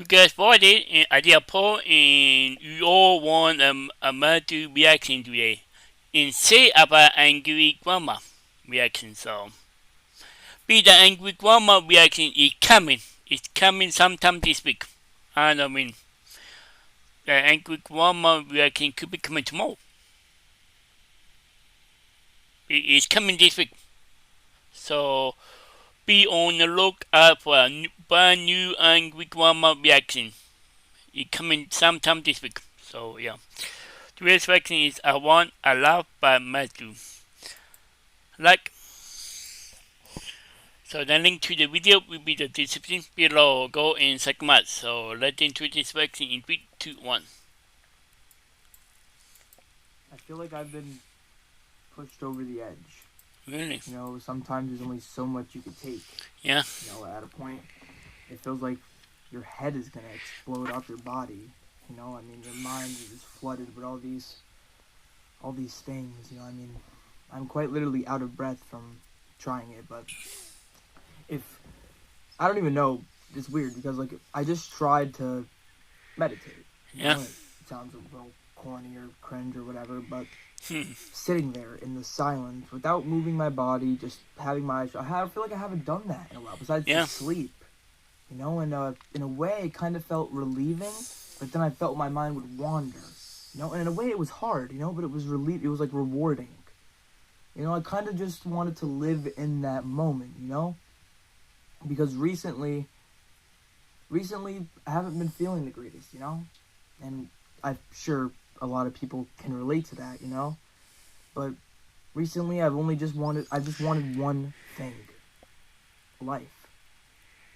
You guys voted and I did a poll and you all want a Matthew reaction today. And say about angry grandma reaction. So be the angry grandma reaction is coming. It's coming sometime this week. I don't mean the angry grandma reaction could be coming tomorrow. It's coming this week. So be on the lookout for a brand new angry grandma reaction. It's coming sometime this week. So yeah. Today's reaction is I Want a Love by Matthew. Like, so the link to the video will be the description below. Go and check them out. So let's into this reaction in 3, 2, 1. I feel like I've been pushed over the edge. Really? You know, sometimes there's only so much you could take. Yeah. You know, at a point, it feels like your head is gonna explode off your body. You know, I mean, your mind is just flooded with all these things. You know, I mean, I'm quite literally out of breath from trying it. But if I don't even know, it's weird because like I just tried to meditate. Yeah. It sounds a little corny or cringe or whatever, but sitting there in the silence without moving my body, just having my eyes shut. I feel like I haven't done that in a while besides just sleep. You know, and in a way it kind of felt relieving, but then I felt my mind would wander. You know, and in a way it was hard, you know, but it was it was like rewarding. You know, I kind of just wanted to live in that moment, you know? Because recently I haven't been feeling the greatest, you know? And I'm sure a lot of people can relate to that, you know? But recently I just wanted one thing. Life.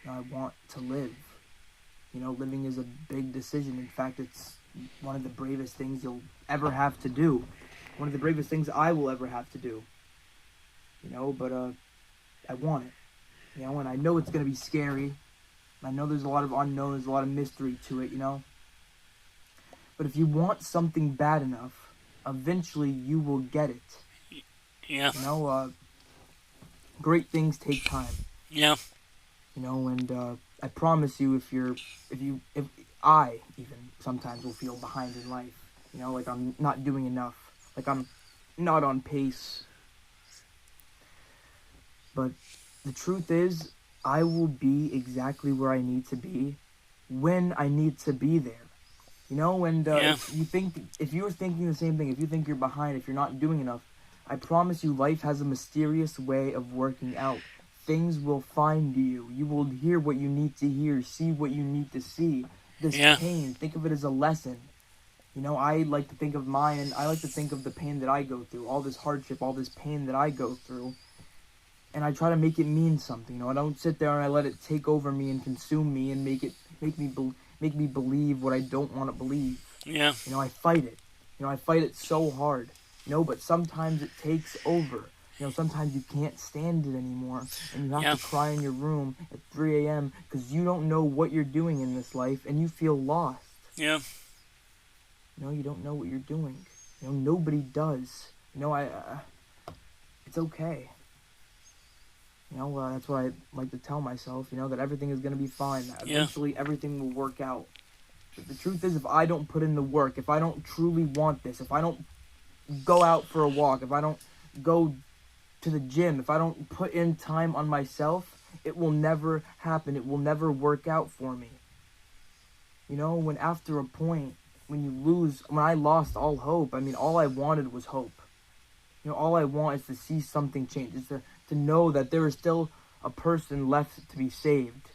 You know, I want to live. You know, living is a big decision. In fact, it's one of the bravest things you'll ever have to do. One of the bravest things I will ever have to do. You know, but I want it. You know, and I know it's going to be scary. I know there's a lot of unknown, there's a lot of mystery to it, you know? But if you want something bad enough, eventually you will get it. Yeah. You know, great things take time. Yeah. You know, and I promise you, if I even sometimes will feel behind in life, you know, like I'm not doing enough, like I'm not on pace. But the truth is, I will be exactly where I need to be when I need to be there. You know, and if you're thinking the same thing, if you think you're behind, if you're not doing enough, I promise you life has a mysterious way of working out. Things will find you. You will hear what you need to hear, see what you need to see. This pain, think of it as a lesson. You know, I like to think of mine, and I like to think of the pain that I go through, all this hardship, all this pain that I go through. And I try to make it mean something. You know, I don't sit there and I let it take over me and consume me and make me believe what I don't want to believe. Yeah. You know, I fight it. You know, I fight it so hard. You know, but sometimes it takes over. You know, sometimes you can't stand it anymore, and you have to cry in your room at 3 a.m. because you don't know what you're doing in this life, and you feel lost. Yeah. You know, you don't know what you're doing. You know, nobody does. You know, it's okay. You know, that's what I like to tell myself, you know, that everything is going to be fine, that eventually everything will work out. But the truth is, if I don't put in the work, if I don't truly want this, if I don't go out for a walk, if I don't go to the gym, if I don't put in time on myself, it will never happen. It will never work out for me. You know, when after a point, when I lost all hope, I mean, all I wanted was hope. You know, all I want is to see something change, is to know that there is still a person left to be saved.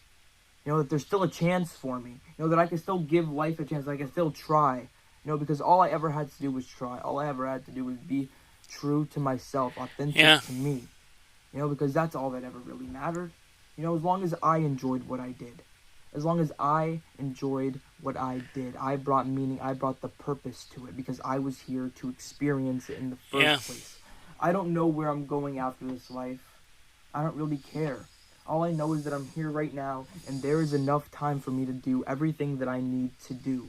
You know, that there's still a chance for me. You know, that I can still give life a chance, I can still try. You know, because all I ever had to do was try. All I ever had to do was be true to myself, authentic to me. You know, because that's all that ever really mattered. You know, as long as I enjoyed what I did. As long as I enjoyed what I did, I brought meaning, I brought the purpose to it, because I was here to experience it in the first place. I don't know where I'm going after this life. I don't really care. All I know is that I'm here right now, and there is enough time for me to do everything that I need to do.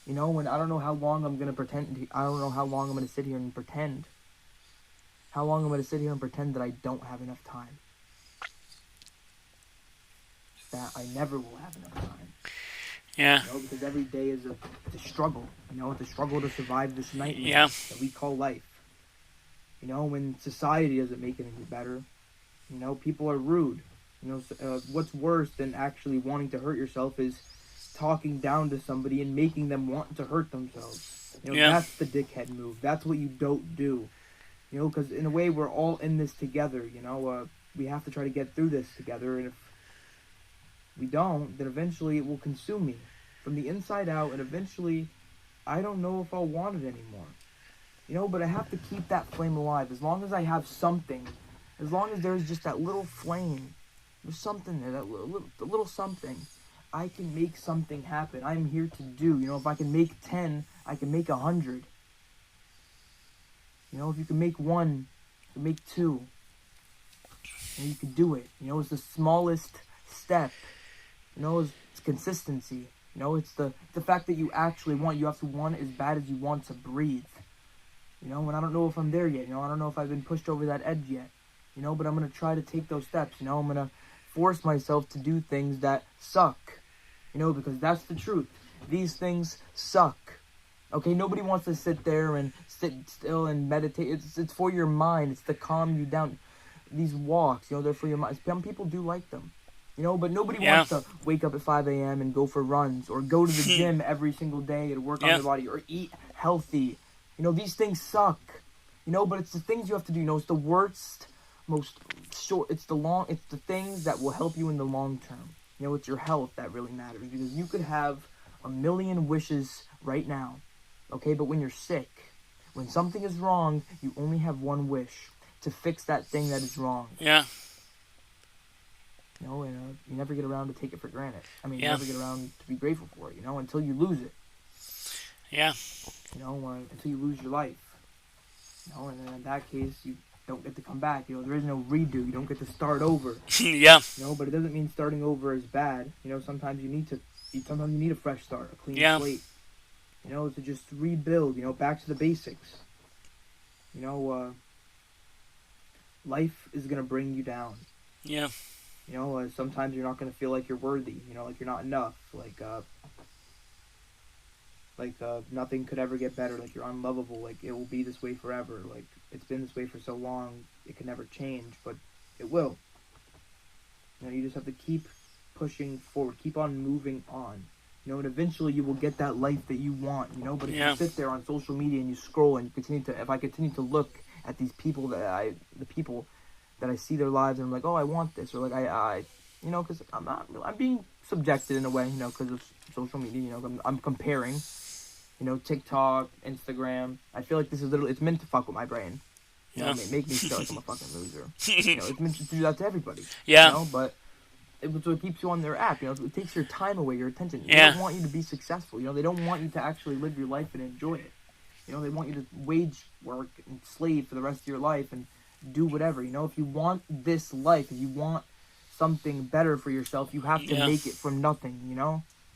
You know, and I don't know how long I'm going to pretend. I don't know how long I'm going to sit here and pretend. How long I'm going to sit here and pretend that I don't have enough time. That I never will have enough time. Yeah. Because every day is it's a struggle. It's a struggle to survive this nightmare Yeah. that we call life. When society doesn't make it any better, people are rude. What's worse than actually wanting to hurt yourself is talking down to somebody and making them want to hurt themselves. Yeah. That's the dickhead move. That's what you don't do. Because in a way we're all in this together. We have to try to get through this together, and if we don't, then eventually it will consume me from the inside out, and eventually I don't know if I'll want it anymore. But I have to keep that flame alive. As long as I have something, as long as there's just that little flame, there's something there, that little something, I can make something happen. I'm here to do. If I can make 10, I can make 100. If you can make one, you can make two. You can do it. It's the smallest step. It's consistency. It's the fact that you actually want. You have to want it as bad as you want to breathe. And I don't know if I'm there yet. I don't know if I've been pushed over that edge yet. But I'm going to try to take those steps. I'm going to force myself to do things that suck. Because that's the truth. These things suck. Okay, nobody wants to sit there and sit still and meditate. It's for your mind. It's to calm you down. These walks, they're for your mind. Some people do like them. But nobody wants to wake up at 5 a.m. and go for runs or go to the gym every single day and work on their body or eat healthy. These things suck. But it's the things you have to do. It's the worst, most short. It's the things that will help you in the long term. It's your health that really matters, because you could have a million wishes right now. Okay, but when you're sick, when something is wrong, you only have one wish: to fix that thing that is wrong. Yeah. And you never get around to take it for granted. You Yeah. never get around to be grateful for it, until you lose it. Yeah. Until you lose your life. And then in that case, you don't get to come back. There is no redo. You don't get to start over. Yeah. But it doesn't mean starting over is bad. Sometimes you need a fresh start, a clean slate. To just rebuild. Back to the basics. Life is gonna bring you down. Yeah. Sometimes you're not gonna feel like you're worthy. Like you're not enough. Like nothing could ever get better. Like you're unlovable. Like it will be this way forever. Like it's been this way for so long, it can never change, but it will. You just have to keep pushing forward, keep on moving on. And eventually you will get that life that you want. But if you sit there on social media and you scroll and you if I continue to look at these people that I see their lives and I'm like, oh, I want this, or like I because I'm being subjected in a way, because of social media. I'm comparing. TikTok, Instagram. I feel like this is it's meant to fuck with my brain. Make me feel like I'm a fucking loser. It's meant to do that to everybody. Yeah. But so it keeps you on their app. It takes your time away, your attention. They Yeah. don't want you to be successful. They don't want you to actually live your life and enjoy it. They want you to wage work and slave for the rest of your life and do whatever. If you want this life, if you want something better for yourself, you have to make it from nothing.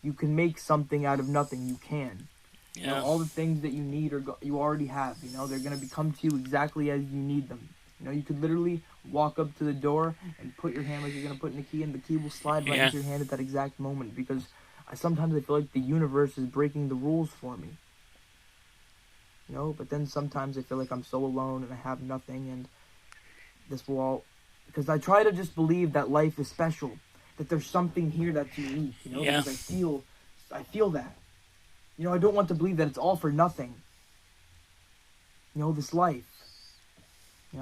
You can make something out of nothing. You can. Yeah. All the things that you need you already have. They're gonna become to you exactly as you need them. You could literally walk up to the door and put your hand like you're gonna put in the key, and the key will slide right into your hand at that exact moment. Because sometimes I feel like the universe is breaking the rules for me. But then sometimes I feel like I'm so alone and I have nothing, and this will all, because I try to just believe that life is special, that there's something here that's unique. Because I feel that. I don't want to believe that it's all for nothing. This life. I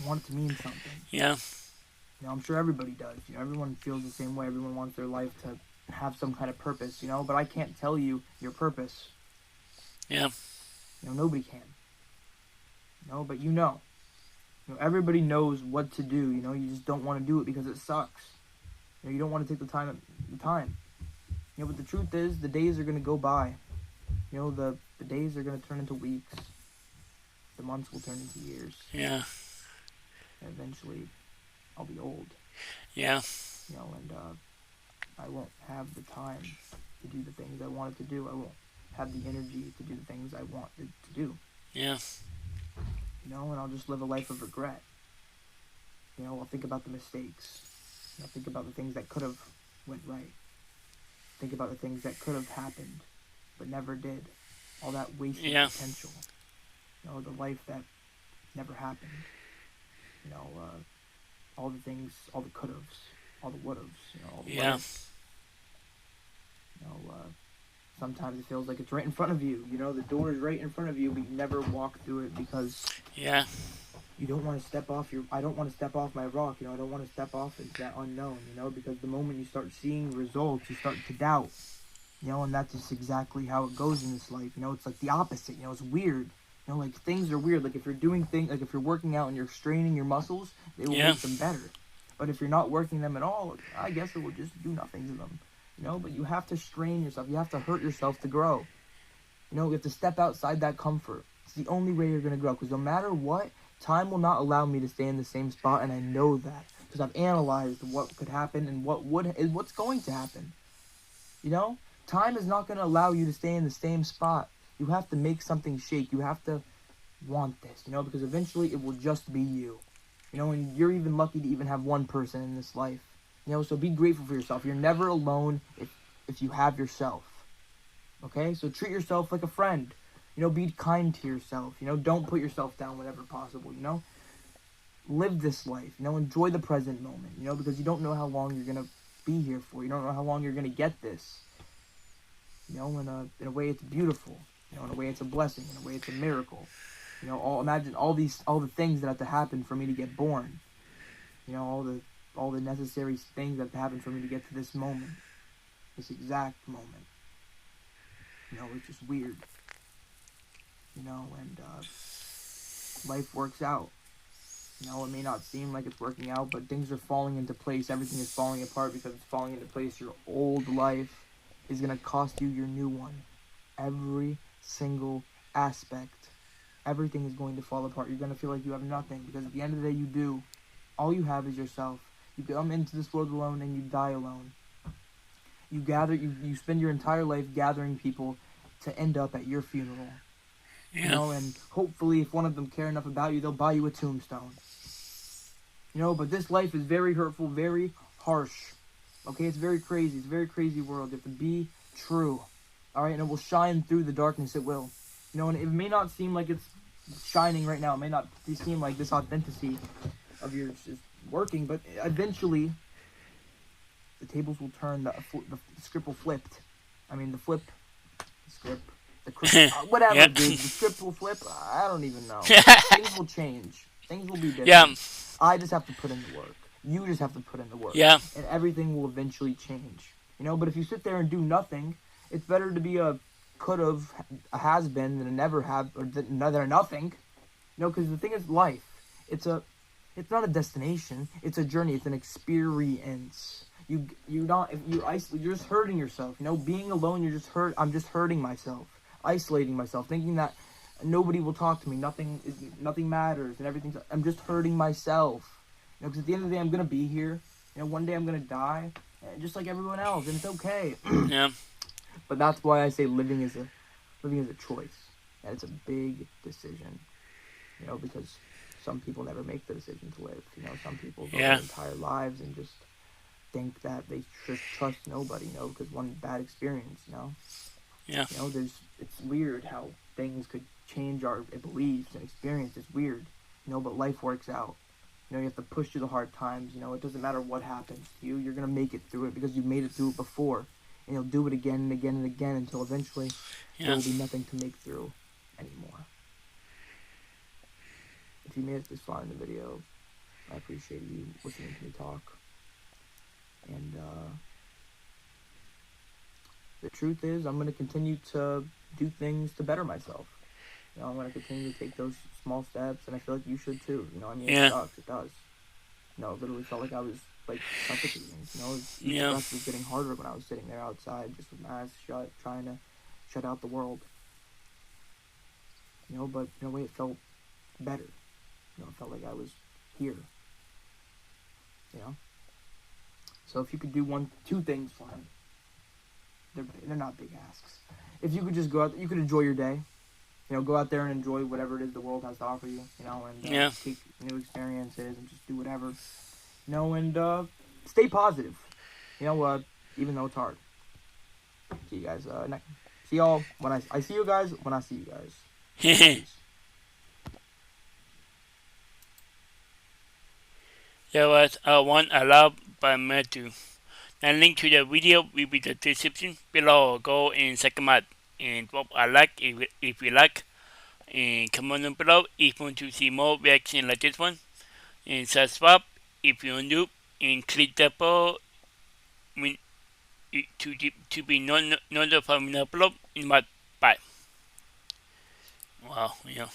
want it to mean something. Yeah. I'm sure everybody does. Everyone feels the same way. Everyone wants their life to have some kind of purpose, but I can't tell you your purpose. Yeah. Nobody can. But everybody knows what to do. You just don't want to do it because it sucks. You don't want to take the time. But the truth is, the days are going to go by. The days are going to turn into weeks. The months will turn into years. Yeah. And eventually, I'll be old. Yeah. And I won't have the time to do the things I wanted to do. I won't have the energy to do the things I wanted to do. Yeah. And I'll just live a life of regret. I'll think about the mistakes. I'll think about the things that could have went right. Think about the things that could have happened, but never did. All that wasted Yeah. potential. The life that never happened. All the things, all the could haves, all the would haves, all the what Yeah. ifs. Sometimes it feels like it's right in front of you. The door is right in front of you, but you never walk through it because Yeah. you don't want to step off I don't want to step off my rock. I don't want to step off into that unknown. Because the moment you start seeing results, you start to doubt. And that's just exactly how it goes in this life. It's like the opposite. It's weird. Like things are weird. Like if you're doing things, like if you're working out and you're straining your muscles, they will Yeah. make them better. But if you're not working them at all, I guess it will just do nothing to them. But you have to strain yourself. You have to hurt yourself to grow. You have to step outside that comfort. It's the only way you're going to grow. Because no matter what, time will not allow me to stay in the same spot, and I know that. Because I've analyzed what could happen and what's going to happen. Time is not going to allow you to stay in the same spot. You have to make something shake. You have to want this, because eventually it will just be you. And you're even lucky to even have one person in this life. So be grateful for yourself. You're never alone if you have yourself. Okay? So treat yourself like a friend. Be kind to yourself. Don't put yourself down whenever possible, Live this life. Enjoy the present moment, because you don't know how long you're going to be here for. You don't know how long you're going to get this. In a way it's beautiful. In a way it's a blessing. In a way it's a miracle. Imagine all the things that have to happen for me to get born. All the necessary things that have to happen for me to get to this moment. This exact moment. It's just weird. And life works out. It may not seem like it's working out, but things are falling into place. Everything is falling apart because it's falling into place. Your old life is going to cost you your new one. Every single aspect. Everything is going to fall apart. You're going to feel like you have nothing because at the end of the day you do. All you have is yourself. You come into this world alone and you die alone. You spend your entire life gathering people to end up at your funeral. Yeah. And hopefully if one of them care enough about you, they'll buy you a tombstone. But this life is very hurtful, very harsh. Okay, it's very crazy. It's a very crazy world. You have to be true. Alright, and it will shine through the darkness, it will. And it may not seem like it's shining right now. It may not seem like this authenticity of yours is working, but eventually the tables will turn, the script will flip. Whatever, Yeah. dude. The script will flip. I don't even know. Things will change. Things will be different. Yeah. I just have to put in the work. You just have to put in the work. Yeah. And everything will eventually change. But if you sit there and do nothing, it's better to be a could've, a has-been than a never have, or than a nothing. Because the thing is, life, it's not a destination. It's a journey. It's an experience. You're just hurting yourself. Being alone, I'm just hurting myself, isolating myself, thinking that nobody will talk to me, nothing matters, and everything's. I'm just hurting myself. Because at the end of the day, I'm gonna be here. One day I'm gonna die, just like everyone else, and it's okay. Yeah. But that's why I say living is a choice, and it's a big decision. Because some people never make the decision to live. Some people go their entire lives and just think that they just trust nobody. Because one bad experience. Yeah. It's weird how things could change our beliefs and experience. It's weird. But life works out. You have to push through the hard times. It doesn't matter what happens to you. You're gonna make it through it because you've made it through it before. And you'll do it again and again and again until eventually there will be nothing to make through anymore. If you made it this far in the video, I appreciate you listening to me talk. And the truth is, I'm going to continue to do things to better myself. I'm going to continue to take those small steps, and I feel like you should too. It sucks. It does. It literally felt like I was suffocating. Each breath was getting harder when I was sitting there outside, just with my eyes shut, trying to shut out the world. But in a way, it felt better. It felt like I was here. So if you could do two things for him, they're not big asks. If you could just go out, you could enjoy your day. Go out there and enjoy whatever it is the world has to offer you. And take new experiences and just do whatever. And stay positive. Even though it's hard. See you guys. See y'all when I see you guys when I see you guys. Peace. There was one allowed by Matthew. The link to the video will be in the description below. Go and check them out and drop a like if you like. And comment down below if you want to see more reactions like this one. And subscribe if you're new. And click the bell to be notified when I upload in my bye. Wow, yeah.